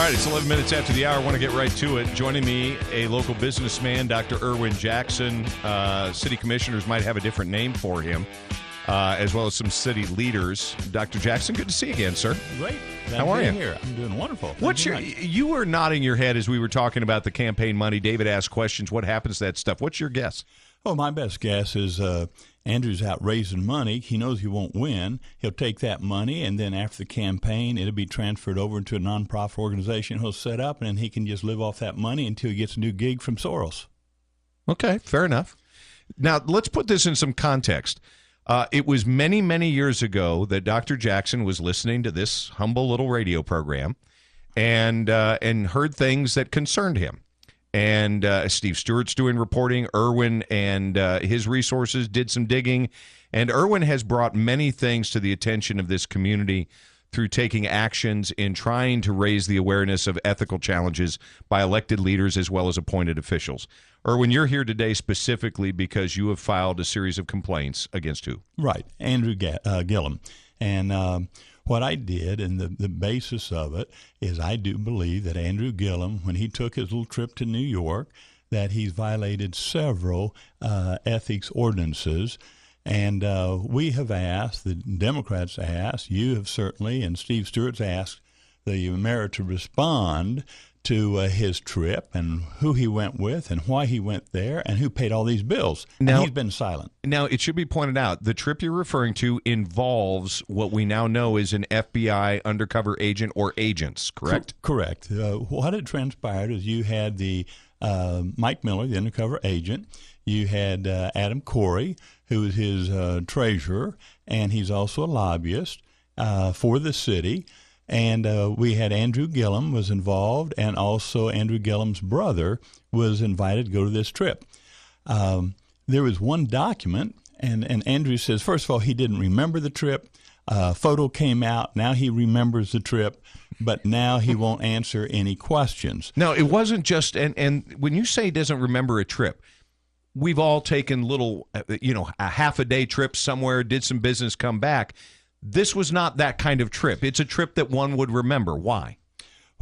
right, it's 11 minutes after the hour. I want to get right to it. Joining me, a local businessman, Dr. Erwin Jackson. City commissioners might have a different name for him, as well as some city leaders. Dr. Jackson, good to see you again, sir. Great. How are you? Here. I'm doing wonderful. You were nodding your head as we were talking about the campaign money. David asked questions. What happens to that stuff? What's your guess? Oh, my best guess is Andrew's out raising money. He knows he won't win. He'll take that money, and then after the campaign, it'll be transferred over into a nonprofit organization he'll set up, and then he can just live off that money until he gets a new gig from Soros. Okay, fair enough. Now, let's put this in some context. It was many, many years ago that Dr. Jackson was listening to this humble little radio program and heard things that concerned him. And Steve Stewart's doing reporting. Erwin and his resources did some digging. And Erwin has brought many things to the attention of this community through taking actions in trying to raise the awareness of ethical challenges by elected leaders as well as appointed officials. Erwin, you're here today specifically because you have filed a series of complaints against who? Right, Andrew Gillum. And what I did, and the basis of it, is I do believe that Andrew Gillum, when he took his little trip to New York, that he's violated several ethics ordinances. And we have asked, the Democrats asked, you have certainly, and Steve Stewart's asked the mayor to respond to his trip and who he went with and why he went there and who paid all these bills. Now, and he's been silent. Now, it should be pointed out, the trip you're referring to involves what we now know is an FBI undercover agent or agents, correct? Correct. What had transpired is you had the Mike Miller, the undercover agent. You had Adam Corey, who is his treasurer, and he's also a lobbyist for the city. And we had Andrew Gillum was involved, and also Andrew Gillum's brother was invited to go to this trip. There was one document, and Andrew says, first of all, he didn't remember the trip. Photo came out. Now he remembers the trip, but now he won't answer any questions. No, it wasn't just, and when you say he doesn't remember a trip, we've all taken little, a half-a-day trip somewhere, did some business, come back. This was not that kind of trip. It's a trip that one would remember. Why?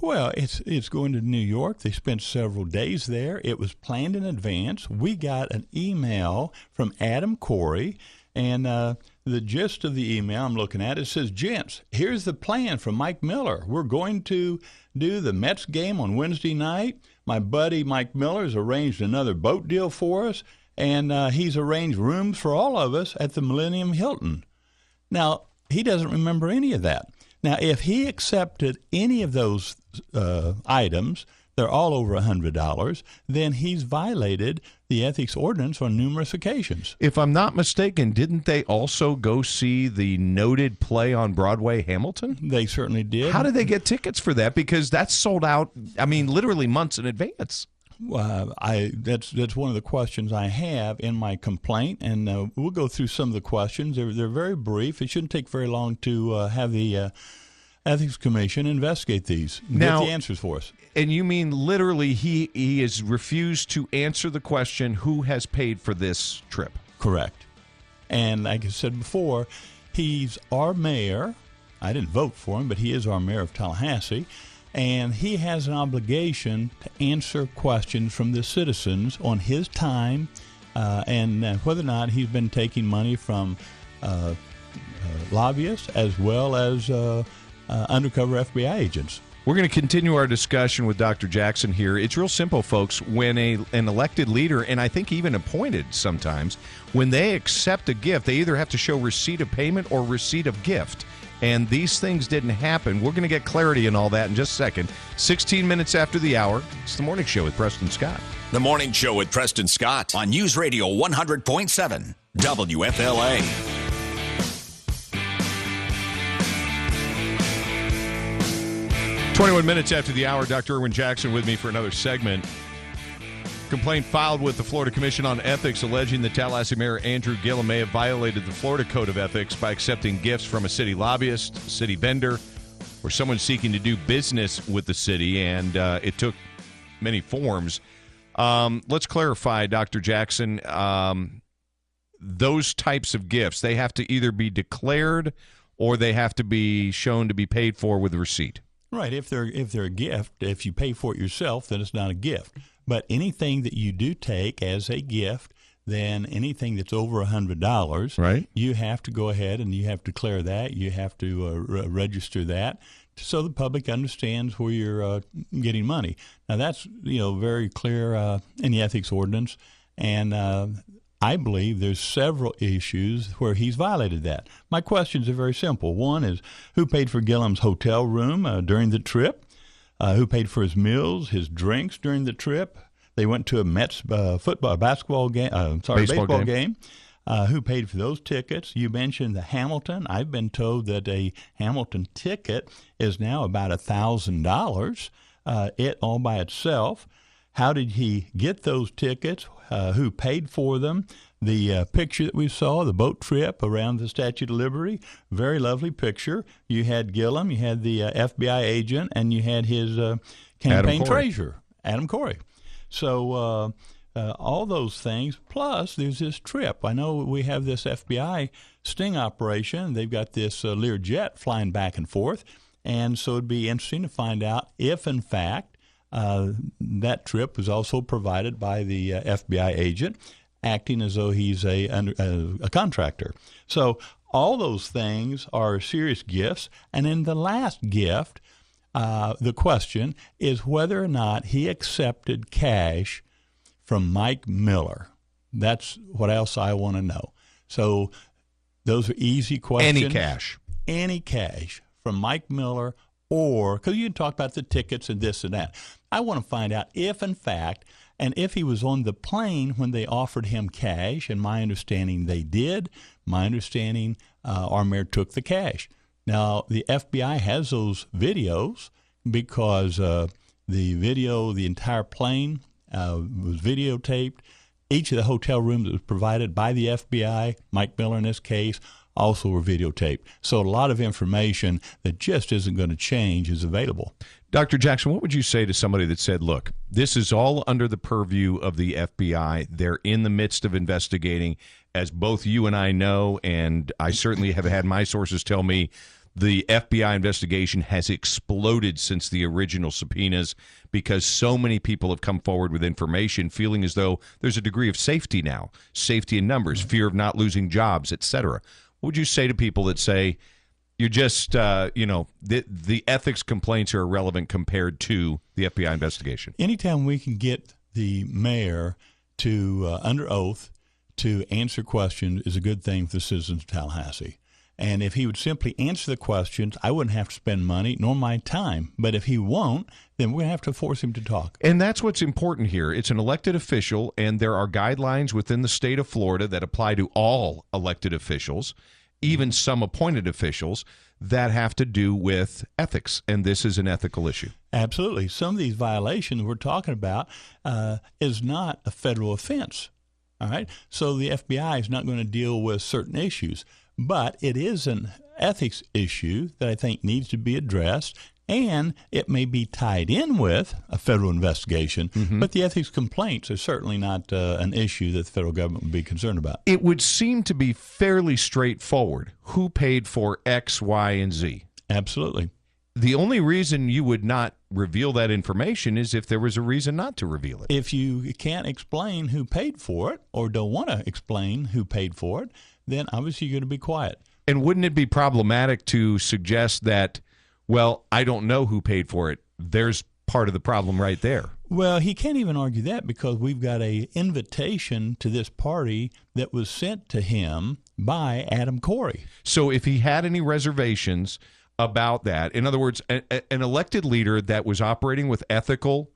Well, it's going to New York. They spent several days there. It was planned in advance. We got an email from Adam Corey, and the gist of the email I'm looking at, it says, gents, here's the plan from Mike Miller. We're going to do the Mets game on Wednesday night. My buddy Mike Miller has arranged another boat deal for us, and he's arranged rooms for all of us at the Millennium Hilton. Now, he doesn't remember any of that. Now, if he accepted any of those items, they're all over $100, then he's violated the ethics ordinance on numerous occasions. If I'm not mistaken, didn't they also go see the noted play on Broadway, Hamilton? They certainly did. How did they get tickets for that? Because that's sold out, literally months in advance. That's one of the questions I have in my complaint, and we'll go through some of the questions. They're very brief. It shouldn't take very long to have the Ethics Commission investigate these and get the answers for us. And you mean literally he has refused to answer the question, who has paid for this trip? Correct. And like I said before, he's our mayor. I didn't vote for him, but he is our mayor of Tallahassee. And he has an obligation to answer questions from the citizens on his time and whether or not he's been taking money from lobbyists as well as undercover FBI agents. We're going to continue our discussion with Dr. Jackson here. It's real simple, folks. When an elected leader, and I think even appointed sometimes, when they accept a gift, they either have to show receipt of payment or receipt of gift. And these things didn't happen. We're going to get clarity in all that in just a second. 16 minutes after the hour, it's The Morning Show with Preston Scott. The Morning Show with Preston Scott on News Radio 100.7 WFLA. "21 minutes after the hour, Dr. Erwin Jackson with me for another segment. Complaint filed with the Florida Commission on Ethics alleging that Tallahassee Mayor Andrew Gillum may have violated the Florida Code of Ethics by accepting gifts from a city lobbyist, city vendor, or someone seeking to do business with the city, and it took many forms. Let's clarify, Dr. Jackson, those types of gifts, they have to either be declared or they have to be shown to be paid for with a receipt. Right. If they're a gift, if you pay for it yourself, then it's not a gift. But anything that you do take as a gift, then anything that's over $100, right, you have to go ahead and you have to declare that. You have to register that so the public understands where you're getting money. Now that's very clear in the ethics ordinance, and I believe there's several issues where he's violated that. My questions are very simple. One is, who paid for Gillum's hotel room during the trip? Who paid for his meals, his drinks during the trip? They went to a Mets baseball game. Who paid for those tickets? You mentioned the Hamilton. I've been told that a Hamilton ticket is now about $1,000, it all by itself. How did he get those tickets? Who paid for them? The picture that we saw, the boat trip around the Statue of Liberty, very lovely picture. You had Gillum, you had the FBI agent, and you had his campaign treasurer, Adam Corey. So all those things, plus there's this trip. I know we have this FBI sting operation. They've got this Learjet flying back and forth, and so it'd be interesting to find out if, in fact, that trip was also provided by the FBI agent, acting as though he's a contractor. So all those things are serious gifts. And in the last gift, the question is whether or not he accepted cash from Mike Miller. That's what else I want to know. So those are easy questions. Any cash from Mike Miller, or because you talk about the tickets and this and that. I want to find out if, in fact, and if he was on the plane when they offered him cash, and my understanding they did. My understanding, our mayor took the cash. Now, the FBI has those videos because the entire plane was videotaped. Each of the hotel rooms that was provided by the FBI, Mike Miller in this case, also were videotaped. So a lot of information that just isn't going to change is available. Dr. Jackson, what would you say to somebody that said, look, this is all under the purview of the FBI. They're in the midst of investigating, as both you and I know, and I certainly have had my sources tell me the FBI investigation has exploded since the original subpoenas because so many people have come forward with information feeling as though there's a degree of safety now, safety in numbers, fear of not losing jobs, etc. What would you say to people that say you're just, the ethics complaints are irrelevant compared to the FBI investigation? Anytime we can get the mayor to, under oath, to answer questions is a good thing for the citizens of Tallahassee. And if he would simply answer the questions, I wouldn't have to spend money nor my time. But if he won't, then we're going to have to force him to talk. And that's what's important here. It's an elected official, and there are guidelines within the state of Florida that apply to all elected officials, even some appointed officials, that have to do with ethics. And this is an ethical issue. Absolutely. Some of these violations we're talking about is not a federal offense. All right. So the FBI is not going to deal with certain issues. But it is an ethics issue that I think needs to be addressed, and it may be tied in with a federal investigation, but the ethics complaints are certainly not an issue that the federal government would be concerned about. It would seem to be fairly straightforward. Who paid for X, Y, and Z? Absolutely. The only reason you would not reveal that information is if there was a reason not to reveal it. If you can't explain who paid for it or don't want to explain who paid for it, then obviously you're going to be quiet. And wouldn't it be problematic to suggest that, well, I don't know who paid for it? There's part of the problem right there. Well, he can't even argue that because we've got an invitation to this party that was sent to him by Adam Corey. So if he had any reservations about that, in other words, an elected leader that was operating with ethical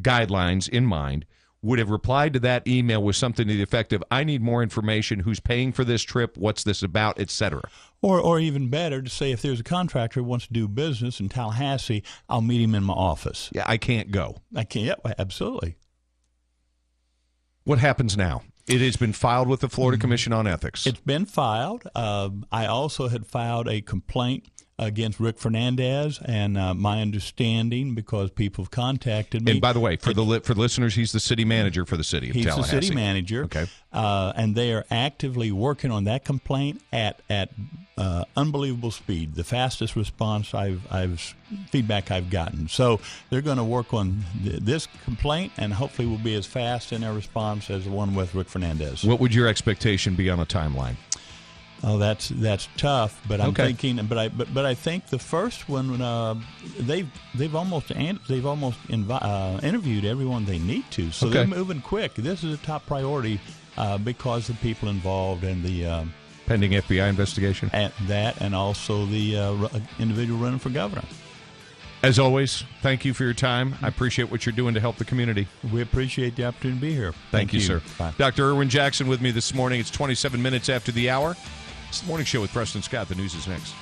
guidelines in mind would have replied to that email with something to the effect of, I need more information, who's paying for this trip, what's this about, etc. Or even better, to say if there's a contractor who wants to do business in Tallahassee, I'll meet him in my office. Yeah, I can't go. I can't. Yep, absolutely. What happens now? It has been filed with the Florida Commission on Ethics. It's been filed. I also had filed a complaint against Rick Fernandez, and my understanding, because people have contacted me. And by the way, for the listeners, he's the city manager for the city of Tallahassee. He's the city manager. Okay. And they are actively working on that complaint at unbelievable speed. The fastest response feedback I've gotten. So they're going to work on this complaint, and hopefully will be as fast in their response as the one with Rick Fernandez. What would your expectation be on a timeline? Oh, that's tough, but I'm Okay. thinking. But I think the first one, they've almost interviewed everyone they need to, so Okay. they're moving quick. This is a top priority because the people involved and the Pending FBI investigation? and also the individual running for governor. As always, thank you for your time. I appreciate what you're doing to help the community. We appreciate the opportunity to be here. Thank you, sir. Bye. Dr. Erwin Jackson with me this morning. It's 27 minutes after the hour. It's the morning show with Preston Scott. The news is next.